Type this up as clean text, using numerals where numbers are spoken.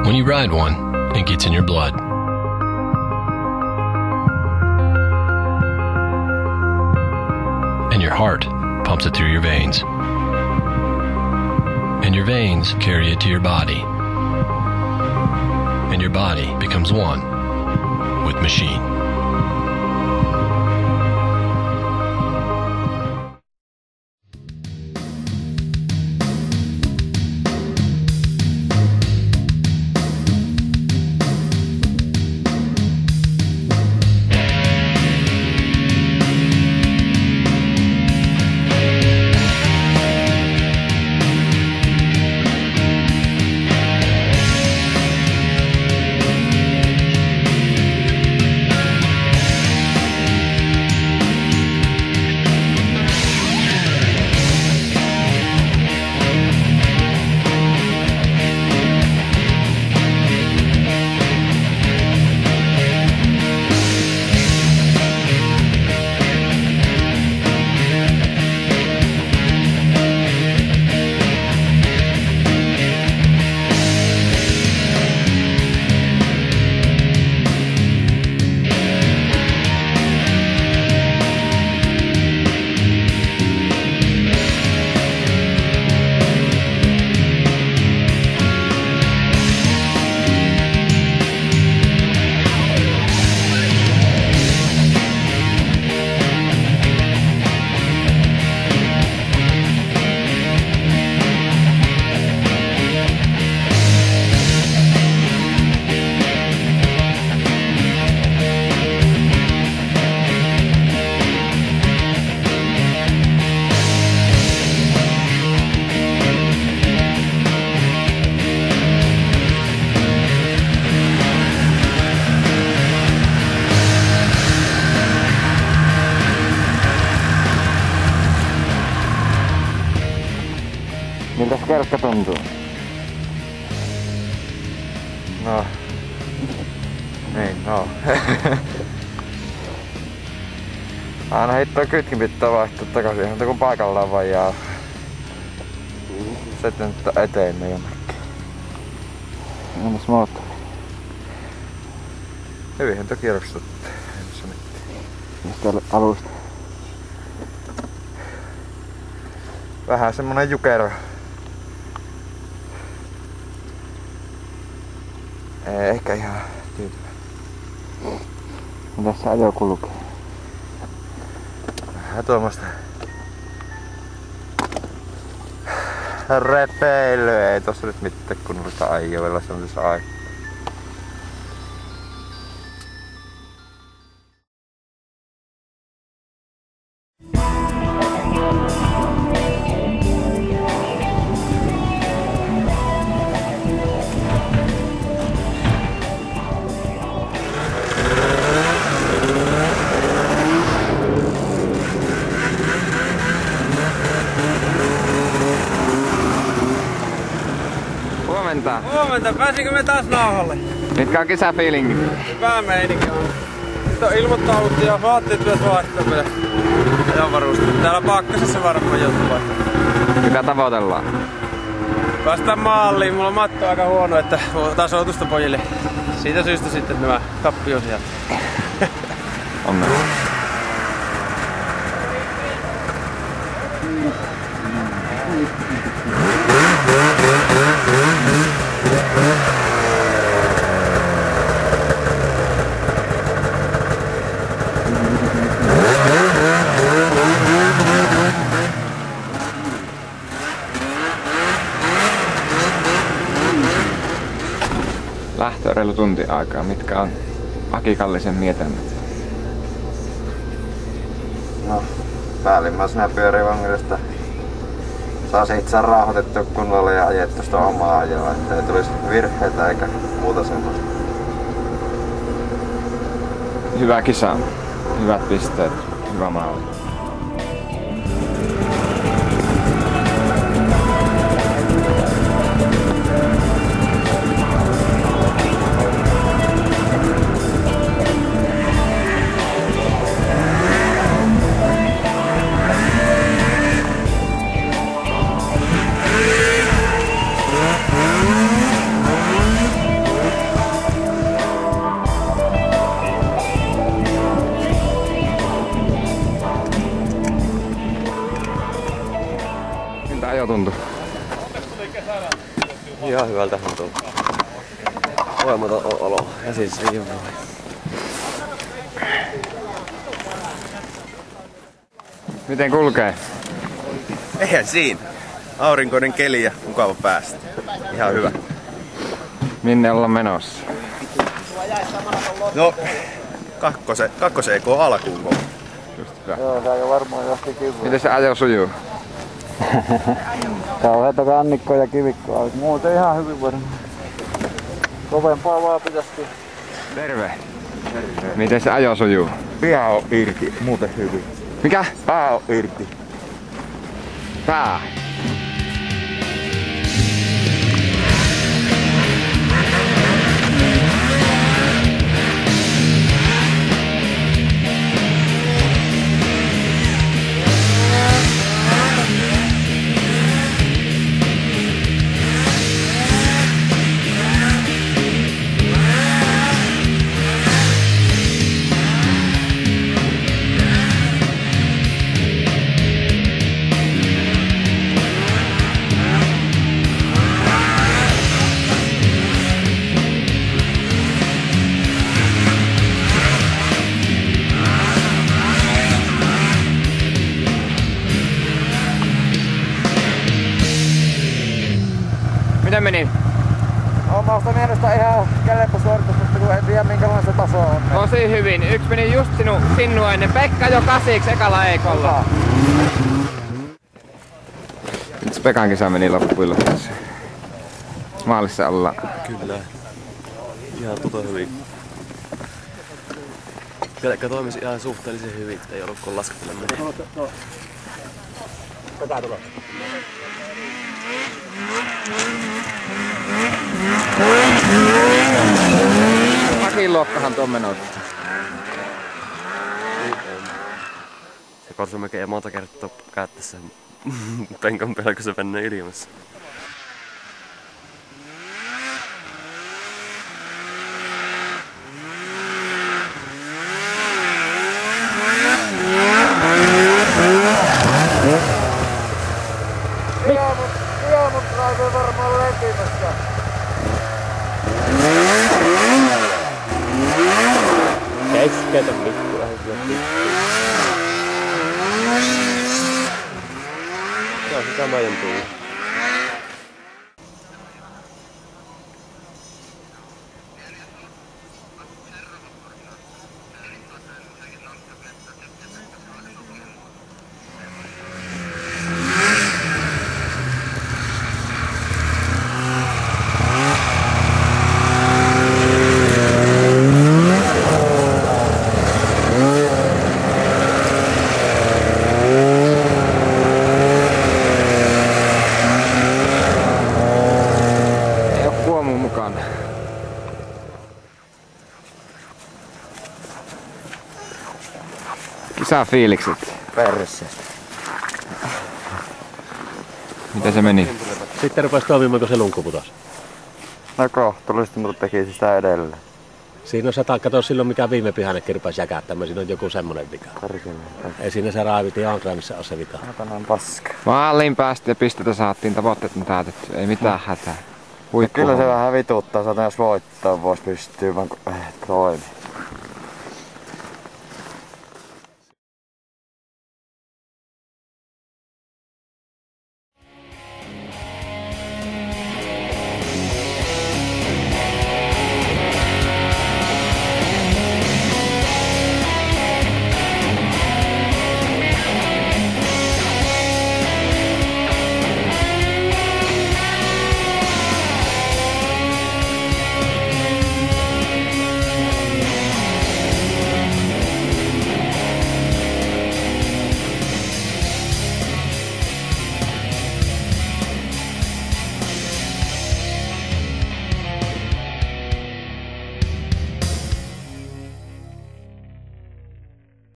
When you ride one, it gets in your blood. And your heart pumps it through your veins. And your veins carry it to your body. And your body becomes one with machine. Miltäs kelkka tuntuu? No. Niin, no. Aina heittää kytkin pitää vaihtaa takaisin ihan kun paikallaan vaan jää. Se nyt eteen jonnekin. Entäs moottori? Hyvinhän toki kierrokset. Mistä alusta? Vähän semmonen jukero. Ehkä ihan tyytyväinen. Mitäs se ajo kulkee? Vähän tuommoista repeilyä. Ei tossa nyt mitään kunnollista ajoilla semmoisessa aikaa. Huomenta. Huomenta, pääsinkö me taas nauhalle? Mitkä on kesäfiilingit? Hyvä meininki on. Nyt on ilmoittauduttu ja vaatteet myös vaihtaa vielä ajanvarusteet. Täällä pakkasessa varmaan jotkut vaihtaa. Mitä tavoitellaan? Päästään maaliin, mulla on matto aika huono, että tasoitusta pojille. Siitä syystä sitten nämä tappiosijat. Onnea. Lähtö reilu tunti aikaa. Mitkä on Aki Kallisen mietinnät? No, päällimmäisenä pyörivän mielestä saa se itse rauhoitettua kunnolla ja ajettua sitä omaa ajoa, ettei tulisi virheitä eikä muuta semmoista. Hyvä kisa. Hyvät pisteet. Hyvä maali. ajo tuntui? Ihan hyvältä tuntuu. Voimaton olo ja siis riimaa. Miten kulkee? Eihän siinä. Aurinkoinen keli ja mukava päästä. Ihan hyvä. Minne ollaan menossa? No, kakkosen EK alkuun koko. Just hyvä. Joo, tää on varmaan johti kivuun. Miten se ajo sujuu? Kauheeta kannikkoa ja kivikkoa. Muuten ihan hyvin varmaan. Kovempaa vaan pitäisi. Terve. Miten se ajo sujuu? Pää on irti, muuten hyvin. Mikä? Pää on irti. Pää. Miten meni? Omasta mielestä ihan kellepä suoritus, mutta kun en tiedä minkälainen se taso on. Tosi hyvin. Yksi meni just sinua ennen. Pekka jo 8 ekalla ekolla. Nyt Pekan kisa meni loppujen lopuksi. Maalissa ollaan. Kyllä. Ihan hyvin. Kelekka toimisi ihan suhteellisen hyvin, ei ollut kun lasketteleminen. Hakin luokkahan tuon menossa. Se Korsumäki ei monta kertaa käyttää sen penkan päällä, kun se menee ilmassa. Joo, mut raivoi varmaan lepimässä. Keskeltä pikku vähän pikku. Se on sitä meidän tuu. Saa fiilikset. Perseestä. Miten se meni? Sitten rupesi toimimaan, kun se lunkku putosi. No kohtuullisesti, mutta teki sitä edelleen. Siinä on sata, kato silloin mikä viime pyhännekin rupesi jäkättämään, siinä on joku semmonen vika. Ei siinä se raavit ihan missä on se vika. Tänään paska. Maaliin päästiin ja pistetä saatiin, tavoitteet on täytetty, ei mitään hätää. Kyllä se vähän vituuttaa, jos voittaa vois pystyä, vaan kun toimi.